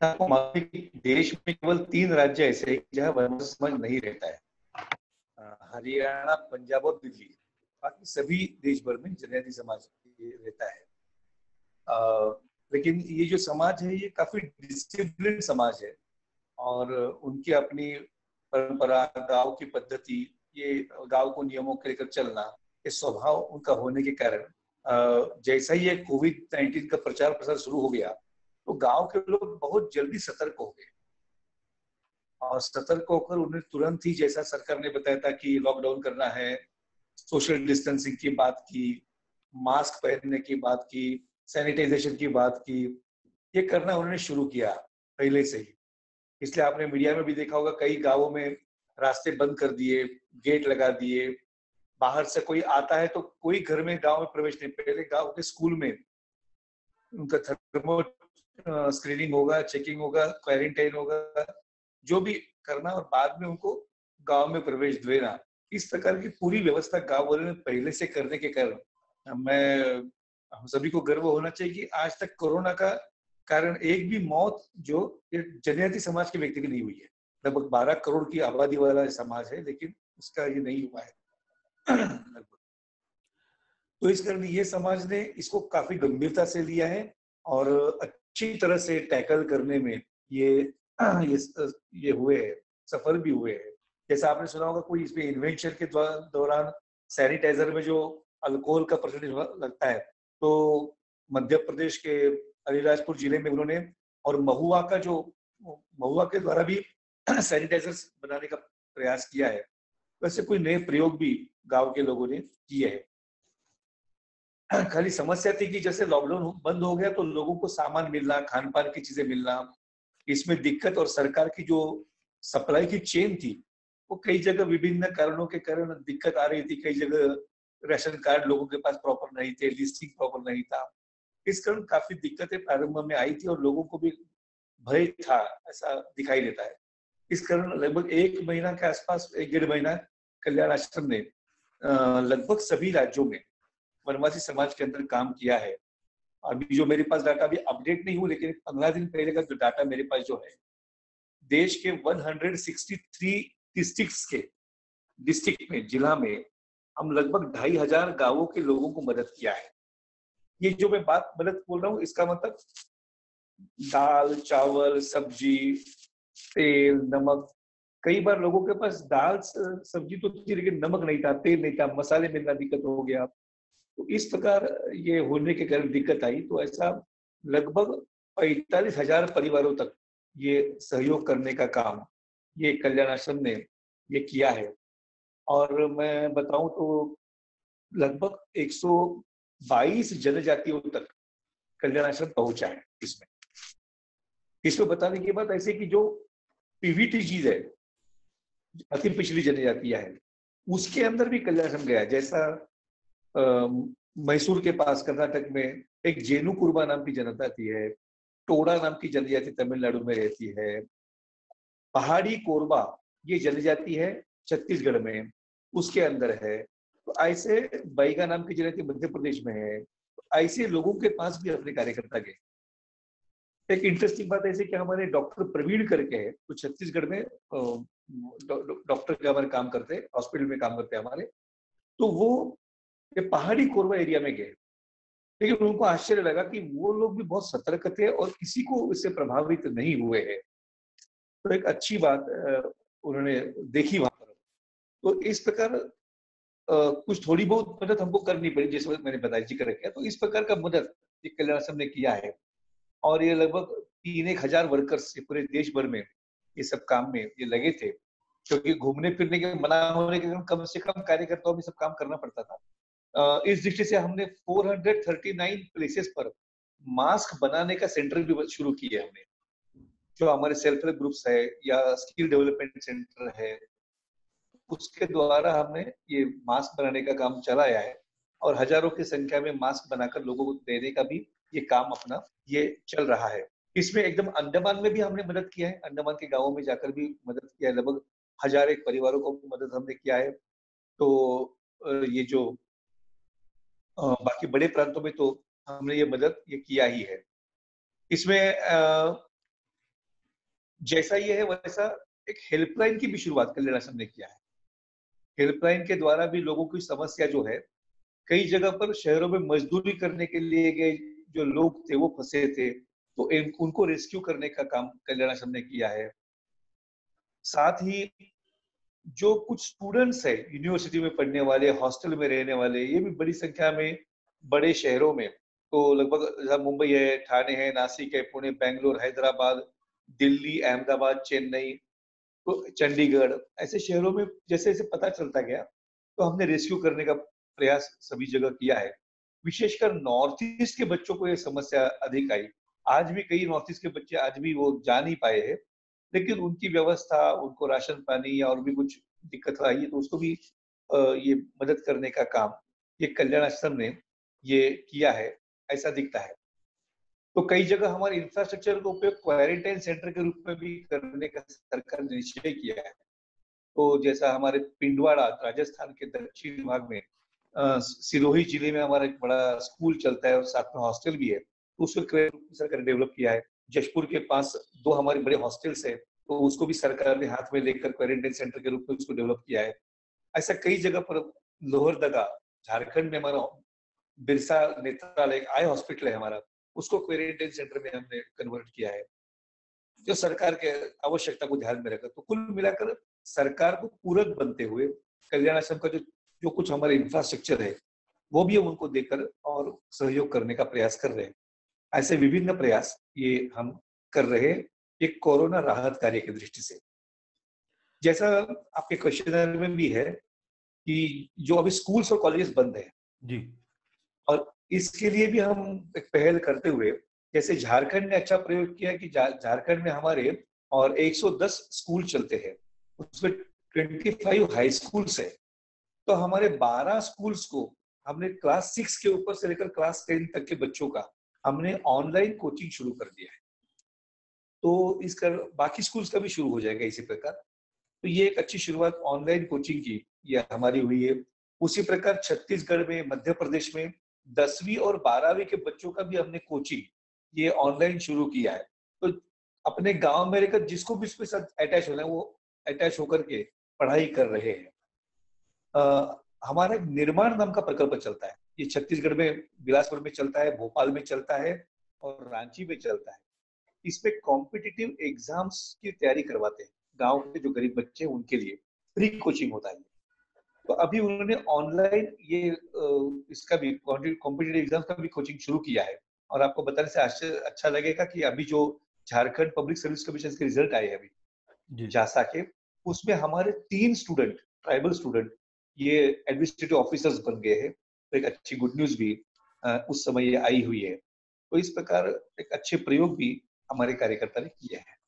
आपको मालूम है कि देश में केवल 3 राज्य ऐसे हैं जहाँ वनवासी समाज नहीं रहता है। हरियाणा, पंजाब और दिल्ली। बाकी सभी देश भर में जनजाति समाज ये रहता है। लेकिन ये जो समाज है ये काफी डिसिप्लिन समाज है और उनकी अपनी परंपरा, गांव की पद्धति, ये गांव को नियमों के लेकर चलना, ये स्वभाव उनका होने के कारण जैसा ही ये कोविड-19 का प्रचार प्रसार शुरू हो गया, तो गांव के लोग बहुत जल्दी सतर्क हो गए और सतर्क होकर उन्हें तुरंत ही, जैसा सरकार ने बताया था कि लॉकडाउन करना है, सोशल डिस्टेंसिंग की बात की, मास्क पहनने की बात की, सैनिटाइजेशन की बात की, ये करना उन्होंने शुरू किया पहले से ही। इसलिए आपने मीडिया में भी देखा होगा, कई गांवों में रास्ते बंद कर दिए, गेट लगा दिए, बाहर से कोई आता है तो कोई घर में गांव में प्रवेश नहीं। पहले गांव के स्कूल में उनका थर्मो स्क्रीनिंग होगा, चेकिंग होगा, क्वारंटाइन होगा, जो भी करना और बाद में उनको गांव में प्रवेश देना। इस प्रकार की पूरी व्यवस्था गांव वालों ने पहले से करने के कारण मैं हम सभी को गर्व होना चाहिए कि आज तक कोरोना का कारण एक भी मौत जो जनजाति समाज के व्यक्ति की नहीं हुई है। लगभग 12 करोड़ की आबादी वाला समाज है, लेकिन उसका ये नहीं हुआ है। तो इस कारण ये समाज ने इसको काफी गंभीरता से लिया है और अच्छी तरह से टैकल करने में ये ये हुए हैं, सफल भी हुए हैं। जैसा आपने सुना होगा, कोई इसमें इन्वेंशन के दौरान सैनिटाइजर में जो अल्कोहल का परसेंटेज लगता है, तो मध्य प्रदेश के अलीराजपुर जिले में उन्होंने, और महुआ के द्वारा भी सैनिटाइजर्स बनाने का प्रयास किया है। वैसे कोई नए प्रयोग भी गांव के लोगों ने किए हैं। खाली समस्या थी कि जैसे लॉकडाउन बंद हो गया तो लोगों को सामान मिलना, खान पान की चीजें मिलना, इसमें दिक्कत, और सरकार की जो सप्लाई की चेन थी वो कई जगह विभिन्न कारणों के कारण दिक्कत आ रही थी। कई जगह राशन कार्ड लोगों के पास प्रॉपर नहीं थे, लिस्टिंग प्रॉपर नहीं था। इस कारण काफी दिक्कतें प्रारंभ में आई थी और लोगों को भी भय था, ऐसा दिखाई देता है। इस कारण लगभग 1 महीना के आसपास, 1 डेढ़ महीना कल्याण आश्रम ने लगभग सभी राज्यों में वनवासी समाज के अंदर काम किया है। अभी जो मेरे पास डाटा, अभी अपडेट नहीं हुआ, लेकिन 15 दिन पहले का जो डाटा मेरे पास जो है, देश के 163 डिस्ट्रिक्ट में, जिला में हम लगभग 2,500 गांवों के लोगों को मदद किया है। ये जो मैं बात मदद बोल रहा हूँ, इसका मतलब दाल, चावल, सब्जी, तेल, नमक। कई बार लोगों के पास दाल सब्जी तो थी, लेकिन नमक नहीं था, तेल नहीं था, मसाले मिलना दिक्कत हो गया। तो इस प्रकार ये होने के कारण दिक्कत आई। तो ऐसा लगभग 45,000 परिवारों तक ये सहयोग करने का काम ये कल्याण आश्रम ने ये किया है। और मैं बताऊं तो लगभग 122 जनजातियों तक कल्याण आश्रम पहुंचा है। इसमें बताने की बात ऐसे कि जो पीवीटी चीज है, अति पिछड़ी जनजातियां है, उसके अंदर भी कल्याण आश्रम गया। जैसा मैसूर के पास कर्नाटक में एक जेनु कुर्मा नाम की जनजाति है, टोडा नाम की जनजाति तमिलनाडु में रहती है, पहाड़ी कोरबा ये जनजाति है छत्तीसगढ़ में, उसके अंदर है। तो ऐसे बैगा नाम की जनजाति मध्य प्रदेश में है। तो ऐसे लोगों के पास भी अपने कार्यकर्ता गए। एक इंटरेस्टिंग बात ऐसे कि हमारे डॉक्टर प्रवीण करके है, तो छत्तीसगढ़ में डॉक्टर के हमारे काम करते हैं, हॉस्पिटल में काम करते हैं हमारे। तो वो ये पहाड़ी कोरबा एरिया में गए, लेकिन उनको आश्चर्य लगा कि वो लोग भी बहुत सतर्क थे और किसी को इससे प्रभावित नहीं हुए हैं। तो एक अच्छी बात उन्होंने देखी वहां पर। तो इस प्रकार कुछ थोड़ी बहुत मदद हमको करनी पड़ी, जैसे मैंने बताया, जिक्र किया। तो इस प्रकार का मदद ये कल्याण आश्रम ने किया है और ये लगभग 3-1 हजार वर्कर्स पूरे देश भर में ये सब काम में ये लगे थे, क्योंकि घूमने फिरने के मना होने के कारण कम से कम कार्यकर्ताओं में सब काम करना पड़ता था। इस दृष्टि से हमने 439 प्लेसेस पर मास्क बनाने का सेंटर भी शुरू किया हमने। जो हमारे सेल्फ हेल्प ग्रुप्स है या स्किल डेवलपमेंट सेंटर है, उसके द्वारा हमने ये मास्क बनाने का काम चलाया है और हजारों की संख्या में मास्क बनाकर लोगों को देने का भी ये काम अपना ये चल रहा है। इसमें एकदम अंडमान में भी हमने मदद किया है, अंडमान के गांवों में जाकर भी मदद किया है। लगभग 1,001 परिवारों को मदद हमने किया है। तो ये जो बाकी बड़े प्रांतों में तो हमने ये मदद ये किया ही है। इसमें जैसा ये है वैसा एक हेल्पलाइन की भी शुरुआत कल्याण आश्रम ने किया है। हेल्पलाइन के द्वारा भी लोगों की समस्या जो है, कई जगह पर शहरों में मजदूरी करने के लिए गए जो लोग थे वो फंसे थे, तो उनको रेस्क्यू करने का काम कल्याण आश्रम ने किया है। साथ ही जो कुछ स्टूडेंट्स है यूनिवर्सिटी में पढ़ने वाले, हॉस्टल में रहने वाले, ये भी बड़ी संख्या में बड़े शहरों में, तो लगभग जहाँ मुंबई है, ठाणे है, नासिक है, पुणे, बैंगलोर, हैदराबाद, दिल्ली, अहमदाबाद, चेन्नई, तो चंडीगढ़, ऐसे शहरों में जैसे-जैसे पता चलता गया, तो हमने रेस्क्यू करने का प्रयास सभी जगह किया है। विशेषकर नॉर्थ ईस्ट के बच्चों को ये समस्या अधिक आई। आज भी कई नॉर्थ ईस्ट के बच्चे आज भी वो जा नहीं पाए हैं, लेकिन उनकी व्यवस्था, उनको राशन-पानी या और भी कुछ दिक्कत आई है, तो उसको भी ये मदद करने का काम ये कल्याण आश्रम ने ये किया है, ऐसा दिखता है। तो कई जगह हमारे इंफ्रास्ट्रक्चर का उपयोग क्वारंटाइन सेंटर के रूप में भी करने का सरकार ने निश्चय किया है। तो जैसा हमारे पिंडवाड़ा राजस्थान के दक्षिण भाग में सिरोही जिले में हमारा एक बड़ा स्कूल चलता है और साथ में हॉस्टल भी है, तो उसको सरकार ने डेवलप किया है। जशपुर के पास 2 हमारे बड़े हॉस्टल्स है, तो उसको भी सरकार ने हाथ में लेकर क्वारंटाइन सेंटर के रूप में उसको डेवलप किया है। ऐसा कई जगह पर लोहरदगा झारखंड में हमारा बिरसा नेत्रालय एक आई हॉस्पिटल है हमारा, उसको क्वारंटाइन सेंटर में हमने कन्वर्ट किया है, जो सरकार के आवश्यकता को ध्यान में रखकर। तो कुल मिलाकर सरकार को पूरक बनते हुए कल्याण आश्रम का जो जो कुछ हमारे इंफ्रास्ट्रक्चर है, वो भी हम उनको देकर और सहयोग करने का प्रयास कर रहे हैं। ऐसे विभिन्न प्रयास ये हम कर रहे हैं, एक कोरोना राहत कार्य की दृष्टि से। जैसा आपके क्वेश्चनर में भी है कि जो अभी स्कूल्स और कॉलेजेस बंद हैं, जी। और इसके लिए भी हम एक पहल करते हुए, जैसे झारखंड ने अच्छा प्रयोग किया कि झारखंड में हमारे और 110 स्कूल चलते हैं, उसमें 25 हाई स्कूल्स है, तो हमारे 12 स्कूल्स को हमने क्लास 6 के ऊपर से लेकर क्लास 10 तक के बच्चों का हमने ऑनलाइन कोचिंग शुरू कर दिया है। तो इसका बाकी स्कूल्स का भी शुरू हो जाएगा इसी प्रकार। तो ये एक अच्छी शुरुआत ऑनलाइन कोचिंग की ये हमारी हुई है। उसी प्रकार छत्तीसगढ़ में, मध्य प्रदेश में 10वीं और 12वीं के बच्चों का भी हमने कोचिंग ये ऑनलाइन शुरू किया है। तो अपने गांव में रहकर जिसको भी इसके साथ अटैच होना है वो अटैच होकर के पढ़ाई कर रहे हैं। हमारा एक निर्माण नाम का प्रकल्प चलता है। ये छत्तीसगढ़ में बिलासपुर में चलता है, भोपाल में चलता है और रांची में चलता है। इसमें कॉम्पिटिटिव एग्जाम्स की तैयारी करवाते हैं। गांव के जो गरीब बच्चे हैं उनके लिए फ्री कोचिंग होता है। तो अभी उन्होंने ऑनलाइन ये इसका भी कॉम्पिटिटिव एग्जाम्स का भी कोचिंग शुरू किया है। और आपको बताने से आश्चर्य अच्छा लगेगा कि अभी जो झारखंड पब्लिक सर्विस कमीशन के रिजल्ट आए हैं अभी जासा के, उसमें हमारे 3 स्टूडेंट, ट्राइबल स्टूडेंट, ये एडमिनिस्ट्रेटिव ऑफिसर्स बन गए हैं। तो एक अच्छी गुड न्यूज भी उस समय ये आई हुई है। तो इस प्रकार एक अच्छे प्रयोग भी हमारे कार्यकर्ता ने किए हैं।